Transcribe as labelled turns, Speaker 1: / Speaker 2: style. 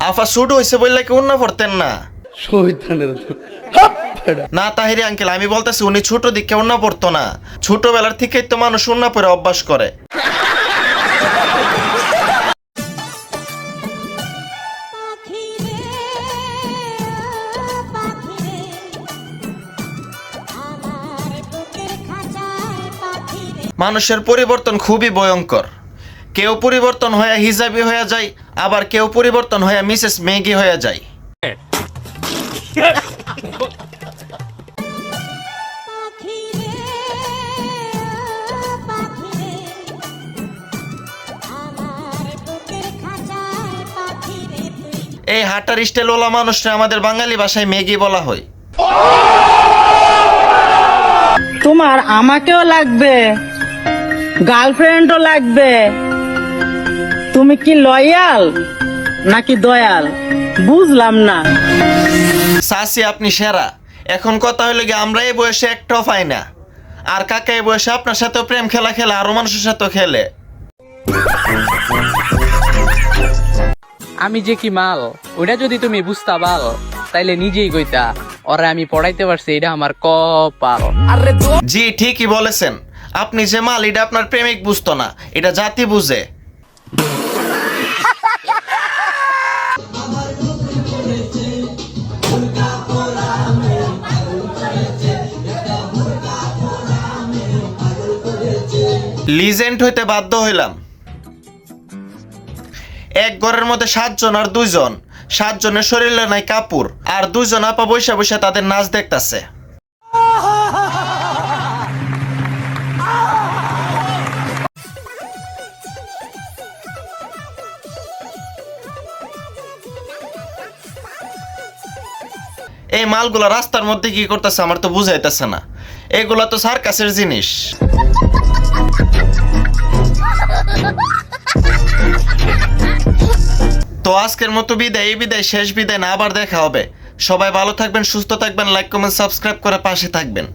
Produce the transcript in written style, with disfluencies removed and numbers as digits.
Speaker 1: আফা shoot হইছে বললে কি উন্না পড়তেন না? না তাহিরি আঙ্কেল, আমি বলতেছি উনি ছোট দিকে উন্না পড়তো না, ছোটবেলার থেকেই তো মানুষ উন্না পরে অভ্যাস করে। মানুষের পরিবর্তন খুবই ভয়ঙ্কর। কেউ পরিবর্তন হয়ে হিজাবি হয়ে যায়, আবার কেউ পরিবর্তন হয়ে মিসেস ম্যাগি হয়ে যায়। এই হাঁটার স্টাইলওয়ালা মানুষরা আমাদের বাঙালি ভাষায় ম্যাগি বলা হয়।
Speaker 2: তোমার আমাকেও লাগবে, গার্লফ্রেন্ডও লাগবে। তুমি কি লয়াল নাকি দয়াল বুঝলাম না।
Speaker 1: সাসি আপনি সেরা। এখন কথা হইলে গিয়ে আমরা এই বয়সে একটাও পাই না, আর কাকা এই বয়সে আপনার সাথেও প্রেম খেলা খেলে আরো মানুষের সাথেও খেলে।
Speaker 3: আমি যে কি মাল ওটা যদি তুমি বুঝতা পাল তাইলে নিজেই কইতা ওরা আমি পড়াইতে পারছি, এটা আমার কপাল।
Speaker 1: জি ঠিকই বলেছেন, আপনি যে মাল এটা আপনার প্রেমিক বুঝতো না, এটা জাতি বুঝে। লিজেন্ড হইতে বাধ্য হইলাম। এক ঘরের মধ্যে 7 জন আর 2 জন, 7 জনের শরীরে নাই কাপড়, আর 2 জন আপা বৈশা বৈশা তাদের নাচ দেখতাছে। এই মালগুলা রাস্তার মধ্যে কি করতেছে আমার তো বুঝাইতেছে না, এগুলা তো সার্কাসের জিনিস। তো আজকের মতো বিদায়, এই বিদায় শেষ বিদায় না, আবার দেখা হবে। সবাই ভালো থাকবেন, সুস্থ থাকবেন, লাইক কমেন্ট সাবস্ক্রাইব করে পাশে থাকবেন।